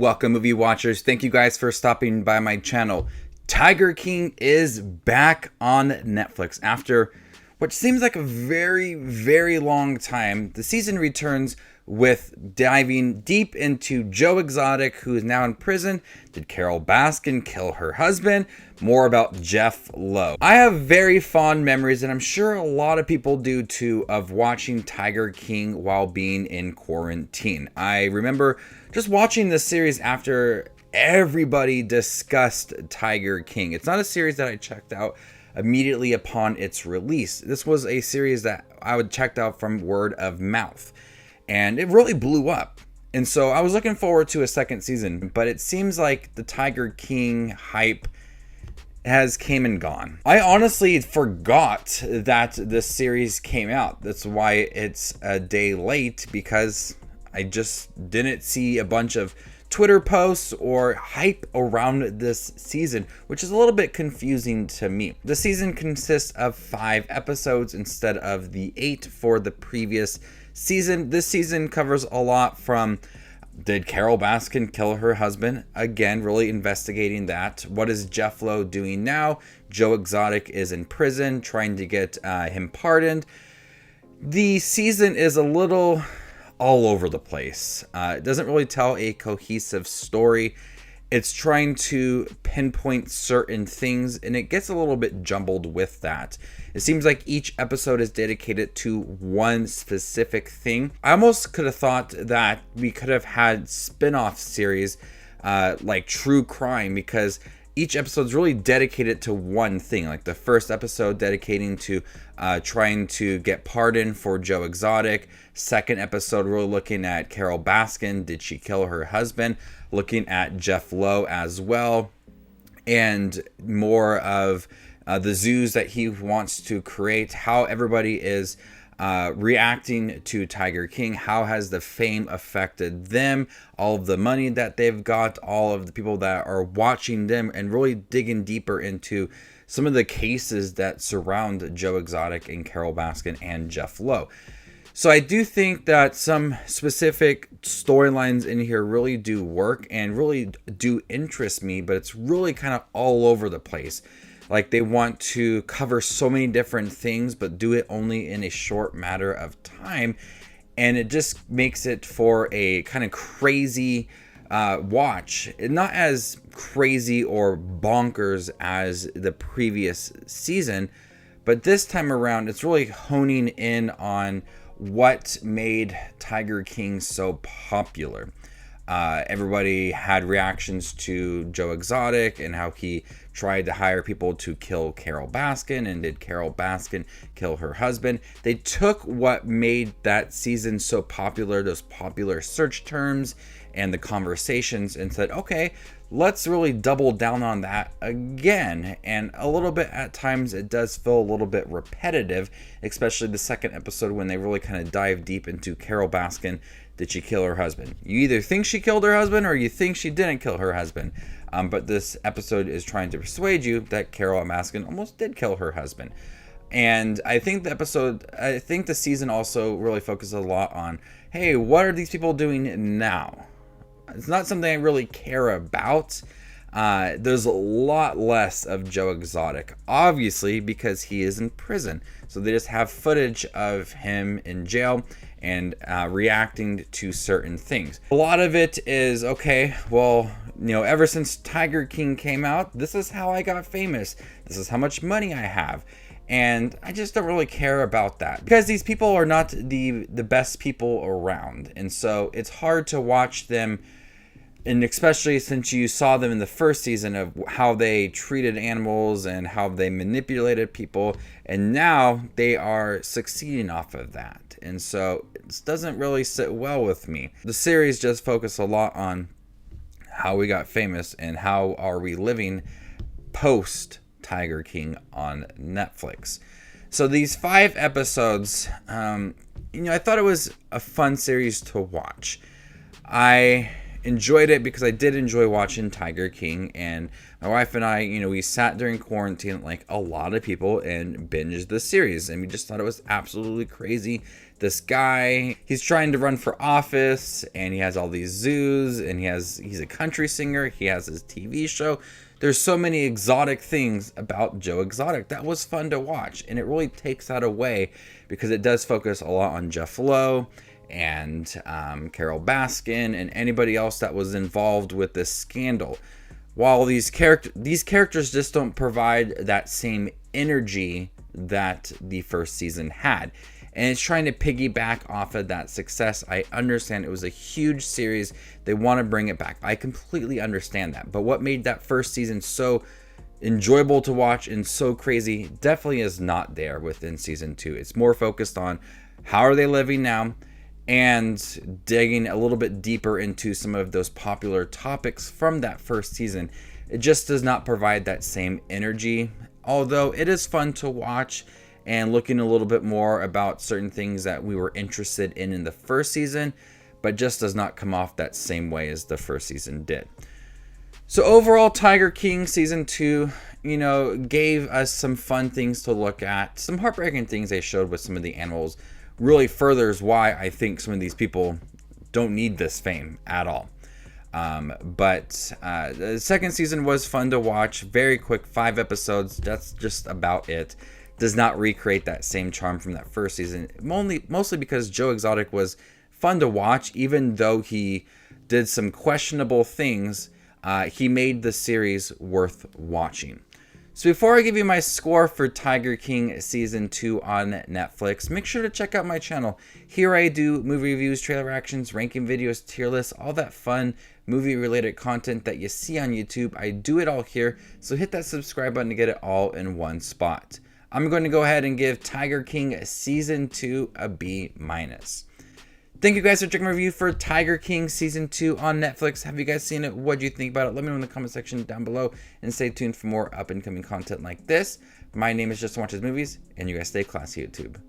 Welcome, movie watchers. Thank you guys for stopping by my channel. Tiger King is back on Netflix after what seems like a very, very long time. The season returns with diving deep into Joe Exotic, who is now in prison. Did Carole Baskin kill her husband? More about Jeff Lowe. I have very fond memories, and I'm sure a lot of people do too, of watching Tiger King while being in quarantine. I remember just watching this series after everybody discussed Tiger King. It's not a series that I checked out immediately upon its release. This was a series that I would checked out from word of mouth, and it really blew up. And so I was looking forward to a second season, but it seems like the Tiger King hype has came and gone. I honestly forgot that this series came out. That's why it's a day late, because I just didn't see a bunch of Twitter posts or hype around this season, which is a little bit confusing to me. The season consists of 5 episodes instead of the 8 for the previous season. This season covers a lot from, did Carole Baskin kill her husband? Again, really investigating that. What is Jeff Lowe doing now? Joe Exotic is in prison, trying to get him pardoned. The season is a little all over the place. It doesn't really tell a cohesive story. It's trying to pinpoint certain things, and it gets a little bit jumbled with that. It seems like each episode is dedicated to one specific thing. I almost could have thought that we could have had spin-off series like true crime, because each episode is really dedicated to one thing. Like the first episode dedicating to trying to get pardon for Joe Exotic. Second episode really looking at Carole Baskin. Did she kill her husband? Looking at Jeff Lowe as well. And more of the zoos that he wants to create. How everybody is reacting to Tiger King. How has the fame affected them? All of the money that they've got, all of the people that are watching them, and really digging deeper into some of the cases that surround Joe Exotic and Carole Baskin and Jeff Lowe. So I do think that some specific storylines in here really do work and really do interest me, but it's really kind of all over the place. Like they want to cover so many different things, but do it only in a short matter of time. And it just makes it for a kind of crazy watch. Not as crazy or bonkers as the previous season, but this time around, it's really honing in on what made Tiger King so popular. Everybody had reactions to Joe Exotic and how he tried to hire people to kill Carole Baskin, and did Carole Baskin kill her husband? They took what made that season so popular, those popular search terms and the conversations, and said, okay, let's really double down on that again. And a little bit at times it does feel a little bit repetitive, especially the second episode when they really kind of dive deep into Carole Baskin. Did she kill her husband? You either think she killed her husband or you think she didn't kill her husband. But this episode is trying to persuade you that Carole Baskin almost did kill her husband. And I think the season also really focuses a lot on, hey, what are these people doing now? It's not something I really care about. There's a lot less of Joe Exotic, obviously, because he is in prison. So they just have footage of him in jail and reacting to certain things. A lot of it is, okay, well, ever since Tiger King came out, this is how I got famous. This is how much money I have. And I just don't really care about that, because these people are not the best people around. And so it's hard to watch them, and especially since you saw them in the first season of how they treated animals and how they manipulated people, and now they are succeeding off of that. And so it doesn't really sit well with me. The series just focused a lot on how we got famous and how are we living post Tiger King on Netflix. So these 5 episodes, I thought it was a fun series to watch. I enjoyed it because I did enjoy watching Tiger King, and my wife and I, we sat during quarantine like a lot of people and binged the series, and we just thought it was absolutely crazy this guy, he's trying to run for office, and he has all these zoos, and he's a country singer, he has his TV show. There's so many exotic things about Joe Exotic. That was fun to watch, and it really takes that away because it does focus a lot on Jeff Lowe and Carole Baskin and anybody else that was involved with this scandal. While these characters just don't provide that same energy that the first season had. And it's trying to piggyback off of that success. I understand it was a huge series. They want to bring it back. I completely understand that. But what made that first season so enjoyable to watch and so crazy definitely is not there within season 2. It's more focused on how are they living now and digging a little bit deeper into some of those popular topics from that first season. It just does not provide that same energy, although it is fun to watch and looking a little bit more about certain things that we were interested in the first season, but just does not come off that same way as the first season did. So overall, Tiger King season 2, gave us some fun things to look at. Some heartbreaking things they showed with some of the animals really furthers why I think some of these people don't need this fame at all. But the second season was fun to watch. Very quick, 5 episodes. That's just about it. Does not recreate that same charm from that first season. Mostly because Joe Exotic was fun to watch, even though he did some questionable things. He made the series worth watching. So before I give you my score for Tiger King Season 2 on Netflix, make sure to check out my channel. Here I do movie reviews, trailer reactions, ranking videos, tier lists, all that fun movie-related content that you see on YouTube. I do it all here, so hit that subscribe button to get it all in one spot. I'm going to go ahead and give Tiger King Season 2 a B-. Thank you guys for checking my review for Tiger King Season 2 on Netflix. Have you guys seen it? What do you think about it? Let me know in the comment section down below, and stay tuned for more up-and-coming content like this. My name is Just Watches Movies, and you guys stay classy, YouTube.